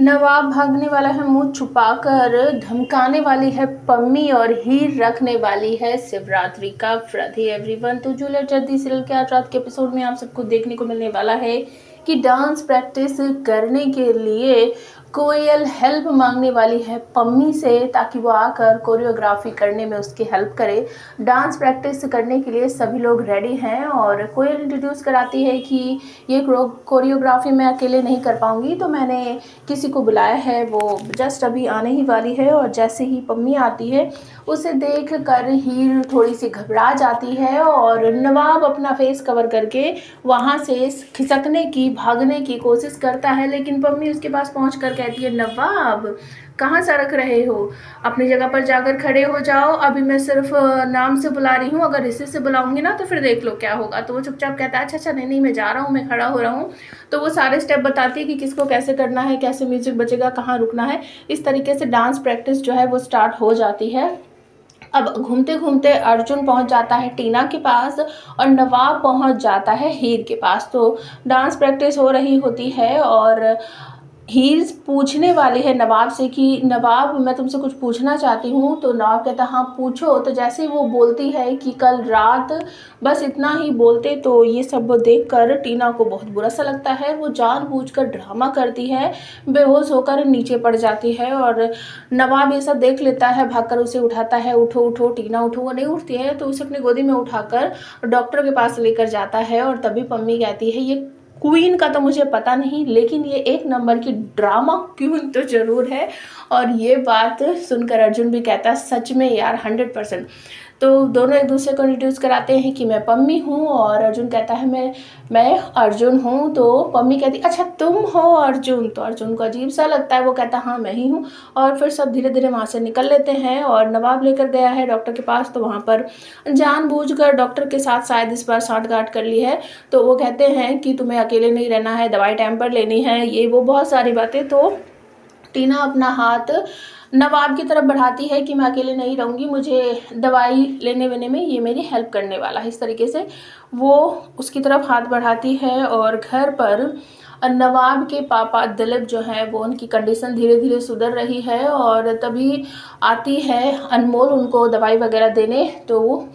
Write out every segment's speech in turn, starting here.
नवाब भागने वाला है मुंह छुपाकर, धमकाने वाली है पम्मी और हीर रखने वाली है शिवरात्रि का व्रत। ही एवरीवन, तो जूलियट जल्दी सीरियल के आज रात के एपिसोड में आप सबको देखने को मिलने वाला है कि डांस प्रैक्टिस करने के लिए कोयल हेल्प मांगने वाली है पम्मी से, ताकि वो आकर कोरियोग्राफी करने में उसकी हेल्प करे। डांस प्रैक्टिस करने के लिए सभी लोग रेडी हैं और कोयल इंट्रोड्यूस कराती है कि ये कोरियोग्राफी मैं अकेले नहीं कर पाऊंगी, तो मैंने किसी को बुलाया है, वो जस्ट अभी आने ही वाली है। और जैसे ही पम्मी आती है उसे देख कर हीर थोड़ी सी घबरा जाती है और नवाब अपना फेस कवर करके वहाँ से खिसकने की, भागने की कोशिश करता है, लेकिन पम्मी उसके पास पहुँच कर कहती है, नवाब कहाँ सरक रहे हो, अपनी जगह पर जाकर खड़े हो जाओ, अभी मैं सिर्फ नाम से बुला रही हूँ, अगर इसी से बुलाऊंगी ना तो फिर देख लो क्या होगा। तो वो चुपचाप कहता है, अच्छा नहीं मैं जा रहा हूँ, मैं खड़ा हो रहा हूँ। तो वो सारे स्टेप बताती है कि किसको कैसे करना है, कैसे म्यूजिक बजेगा, कहाँ रुकना है। इस तरीके से डांस प्रैक्टिस जो है वो स्टार्ट हो जाती है। अब घूमते घूमते अर्जुन पहुंच जाता है टीना के पास और नवाब पहुंच जाता है हीर के पास। तो डांस प्रैक्टिस हो रही होती है और हीर पूछने वाली है नवाब से कि नवाब मैं तुमसे कुछ पूछना चाहती हूँ। तो नवाब कहता हाँ पूछो। तो जैसे ही वो बोलती है कि कल रात, बस इतना ही बोलते तो ये सब देखकर टीना को बहुत बुरा सा लगता है। वो जानबूझकर ड्रामा करती है, बेहोश होकर नीचे पड़ जाती है और नवाब ये सब देख लेता है, भागकर उसे उठाता है, उठो उठो टीना उठो। वो नहीं उठती है तो उसे अपनी गोदी में उठाकर डॉक्टर के पास लेकर जाता है। और तभी पम्मी कहती है, ये क्वीन का तो मुझे पता नहीं, लेकिन ये एक नंबर की ड्रामा क्वीन तो जरूर है। और ये बात सुनकर अर्जुन भी कहता है, सच में यार 100%। तो दोनों एक दूसरे को इंट्रोड्यूस कराते हैं कि मैं पम्मी हूँ और अर्जुन कहता है मैं अर्जुन हूँ। तो पम्मी कहती अच्छा तुम हो अर्जुन। तो अर्जुन को अजीब सा लगता है, वो कहता हाँ मैं ही हूँ। और फिर सब धीरे धीरे वहाँ से निकल लेते हैं और नवाब लेकर गया है डॉक्टर के पास। तो वहाँ पर जानबूझकर डॉक्टर के साथ शायद इस बार सांठगांठ कर ली है। तो वो कहते हैं कि तुम्हें अकेले नहीं रहना है, दवाई टाइम पर लेनी है, ये वो बहुत सारी बातें। तो टीना अपना हाथ नवाब की तरफ बढ़ाती है कि मैं अकेले नहीं रहूँगी, मुझे दवाई लेने वेने में ये मेरी हेल्प करने वाला है। इस तरीके से वो उसकी तरफ हाथ बढ़ाती है और घर पर नवाब के पापा दिलीप जो है वो उनकी कंडीशन धीरे धीरे सुधर रही है। और तभी आती है अनमोल उनको दवाई वगैरह देने। तो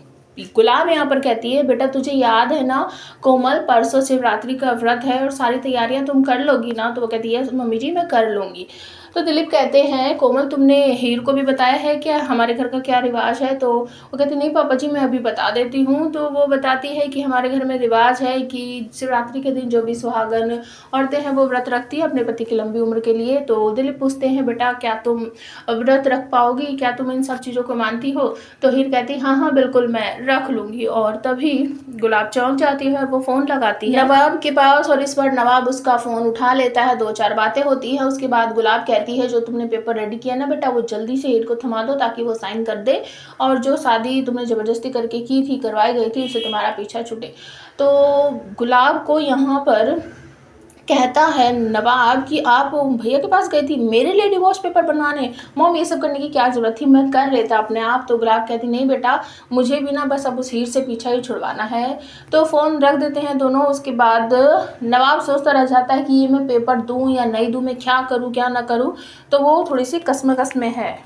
गुलाब यहाँ पर कहती है, बेटा तुझे याद है ना कोमल, परसों शिवरात्रि का व्रत है और सारी तैयारियां तुम कर लोगी ना। तो वो कहती है मम्मी जी मैं कर लूँगी। तो दिलीप कहते हैं, कोमल तुमने हीर को भी बताया है क्या हमारे घर का क्या रिवाज है। तो वो कहती नहीं पापा जी मैं अभी बता देती हूँ। तो वो बताती है कि हमारे घर में रिवाज है कि शिवरात्रि के दिन जो भी सुहागन औरतें हैं वो व्रत रखती है अपने पति की लंबी उम्र के लिए। तो दिलीप पूछते हैं, बेटा क्या तुम व्रत रख पाओगी, क्या तुम इन सब चीज़ों को मानती हो। तो हीर कहती हाँ बिल्कुल मैं रख लूँगी। और तभी गुलाब चौंक जाती है और वो फ़ोन लगाती है नवाब के पास और इस पर नवाब उसका फ़ोन उठा लेता है। 2-4 बातें होती हैं। उसके बाद गुलाब कहती है, जो तुमने पेपर रेडी किया ना बेटा वो जल्दी से हीर को थमा दो ताकि वो साइन कर दे, और जो शादी तुमने ज़बरदस्ती करके की थी, करवाई गई थी, उससे तुम्हारा पीछा छूटे। तो गुलाब को यहाँ पर कहता है नवाब कि आप भैया के पास गई थी मेरे लिए डिवोर्स पेपर बनवाने, मॉम ये सब करने की क्या ज़रूरत थी, मैं कर लेता अपने आप। तो गुलाब कहती नहीं बेटा मुझे भी ना बस अब उस हीर से पीछा ही छुड़वाना है। तो फ़ोन रख देते हैं दोनों। उसके बाद नवाब सोचता रह जाता है कि ये मैं पेपर दूँ या नहीं दूँ, मैं क्या करूँ क्या ना करूँ। तो वो थोड़ी सी कसमकस में है।